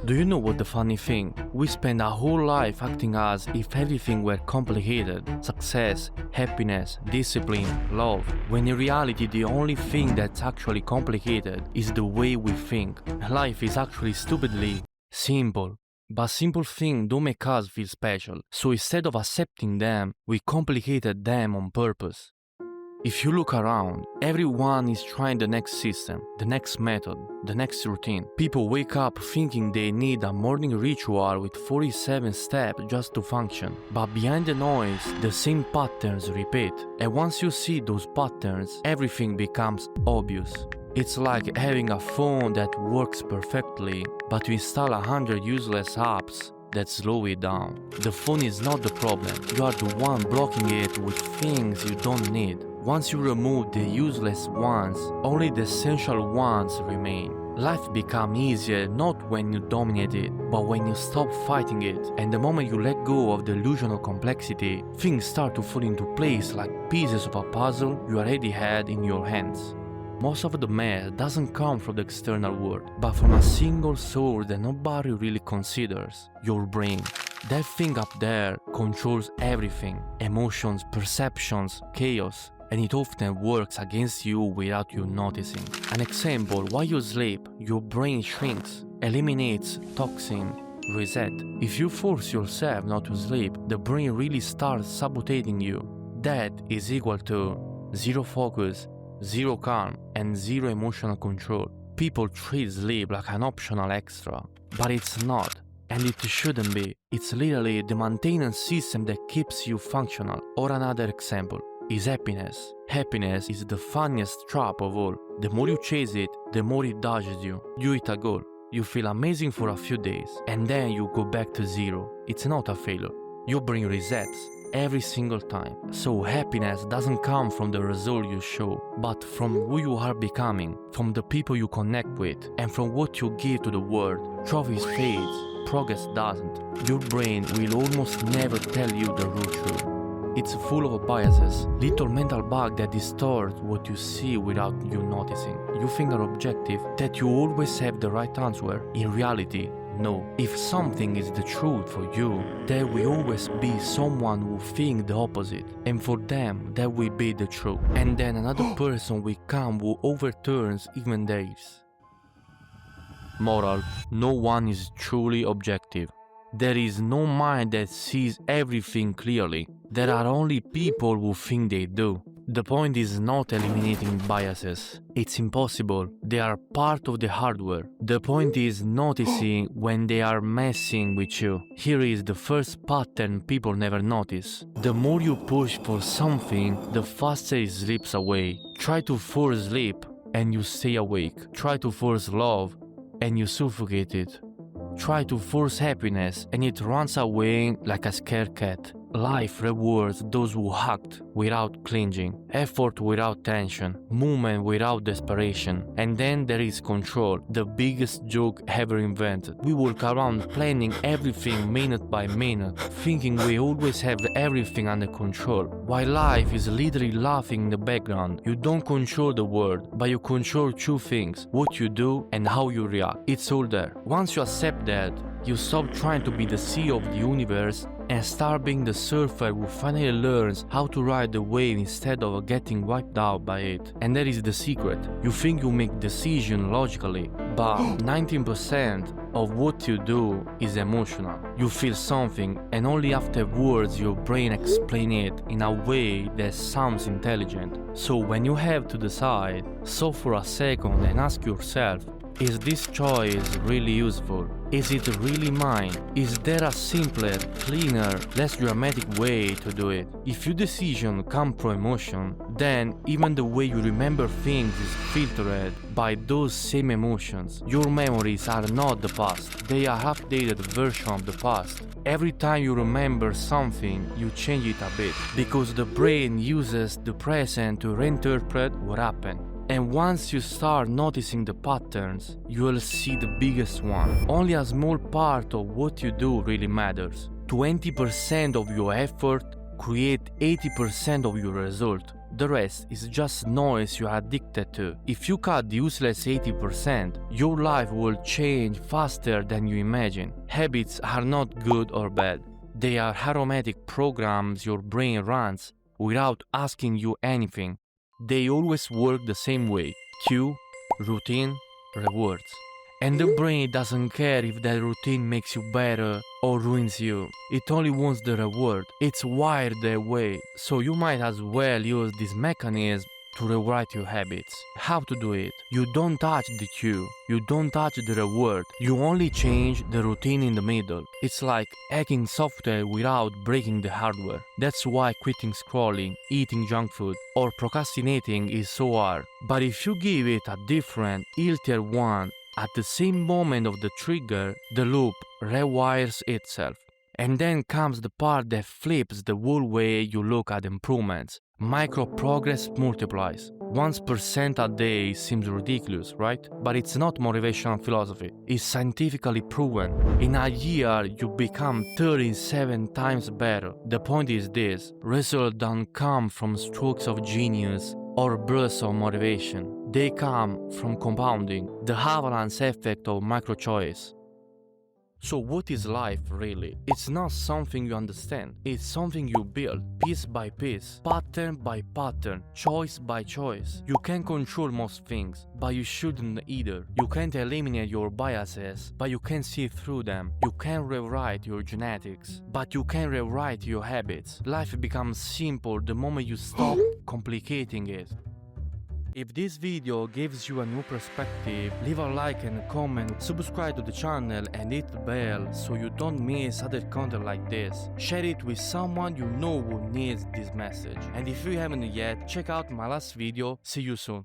Do you know what the funny thing? We spend our whole life acting as if everything were complicated. Success, happiness, discipline, love. When in reality the only thing that's actually complicated is the way we think. Life is actually stupidly simple. But simple things don't make us feel special. So instead of accepting them, we complicated them on purpose. If you look around, everyone is trying the next system, the next method, the next routine. People wake up thinking they need a morning ritual with 47 steps just to function. But behind the noise, the same patterns repeat. And once you see those patterns, everything becomes obvious. It's like having a phone that works perfectly, but you install 100 useless apps that slow it down. The phone is not the problem, you are the one blocking it with things you don't need. Once you remove the useless ones, only the essential ones remain. Life becomes easier not when you dominate it, but when you stop fighting it. And the moment you let go of the illusion of complexity, things start to fall into place like pieces of a puzzle you already had in your hands. Most of the mess doesn't come from the external world, but from a single source that nobody really considers: your brain. That thing up there controls everything: emotions, perceptions, chaos. And it often works against you without you noticing. An example: while you sleep, your brain shrinks, eliminates toxin, reset. If you force yourself not to sleep, the brain really starts sabotaging you. That is equal to zero focus, zero calm, and zero emotional control. People treat sleep like an optional extra, but it's not. And it shouldn't be. It's literally the maintenance system that keeps you functional. Or another example is happiness. Happiness is the funniest trap of all. The more you chase it, the more it dodges you. You hit a goal, you feel amazing for a few days, and then you go back to zero. It's not a failure. Your brain resets every single time. So happiness doesn't come from the result you show, but from who you are becoming, from the people you connect with, and from what you give to the world. Trophies fades, progress doesn't. Your brain will almost never tell you the real truth. It's full of biases, little mental bugs that distort what you see without you noticing. You think are objective, that you always have the right answer. In reality, no. If something is the truth for you, there will always be someone who thinks the opposite, and for them, that will be the truth. And then another person will come who overturns even theirs. Moral: no one is truly objective. There is no mind that sees everything clearly. There are only people who think they do. The point is not eliminating biases. It's impossible. They are part of the hardware. The point is noticing when they are messing with you. Here is the first pattern people never notice. The more you push for something, the faster it slips away. Try to force sleep and you stay awake. Try to force love and you suffocate it. Try to force happiness and it runs away like a scared cat. Life rewards those who act without clinging, effort without tension, movement without desperation. And then there is control, the biggest joke ever invented. We walk around planning everything minute by minute, thinking we always have everything under control, while life is literally laughing in the background. You don't control the world, but you control two things: what you do and how you react. It's all there. Once you accept that, you stop trying to be the CEO of the universe and start being the surfer who finally learns how to ride the wave instead of getting wiped out by it. And that is the secret. You think you make decisions logically, but 19% of what you do is emotional. You feel something and only afterwards your brain explains it in a way that sounds intelligent. So when you have to decide, stop for a second and ask yourself, is this choice really useful? Is it really mine? Is there a simpler, cleaner, less dramatic way to do it? If your decision comes from emotion, then even the way you remember things is filtered by those same emotions. Your memories are not the past, they are updated version of the past. Every time you remember something, you change it a bit, because the brain uses the present to reinterpret what happened. And once you start noticing the patterns, you will see the biggest one. Only a small part of what you do really matters. 20% of your effort create 80% of your result. The rest is just noise you are addicted to. If you cut the useless 80%, your life will change faster than you imagine. Habits are not good or bad. They are automatic programs your brain runs without asking you anything. They always work the same way: cue, routine, rewards. And the brain doesn't care if that routine makes you better or ruins you. It only wants the reward. It's wired that way, so you might as well use this mechanism to rewrite your habits. How to do it? You don't touch the cue, you don't touch the reward, you only change the routine in the middle. It's like hacking software without breaking the hardware. That's why quitting scrolling, eating junk food, or procrastinating is so hard. But if you give it a different, healthier one, at the same moment of the trigger, the loop rewires itself. And then comes the part that flips the whole way you look at improvements. Micro progress multiplies. 1% a day seems ridiculous, right? But it's not motivational philosophy. It's scientifically proven. In a year, you become 37 times better. The point is this: results don't come from strokes of genius or bursts of motivation. They come from compounding, the avalanche effect of micro choice. So what is life really? It's not something you understand. It's something you build piece by piece, pattern by pattern, choice by choice. You can control most things, but you shouldn't either. You can't eliminate your biases, but you can see through them. You can rewrite your genetics, but you can rewrite your habits. Life becomes simple the moment you stop complicating it. If this video gives you a new perspective, leave a like and a comment, subscribe to the channel and hit the bell so you don't miss other content like this. Share it with someone you know who needs this message. And if you haven't yet, check out my last video. See you soon.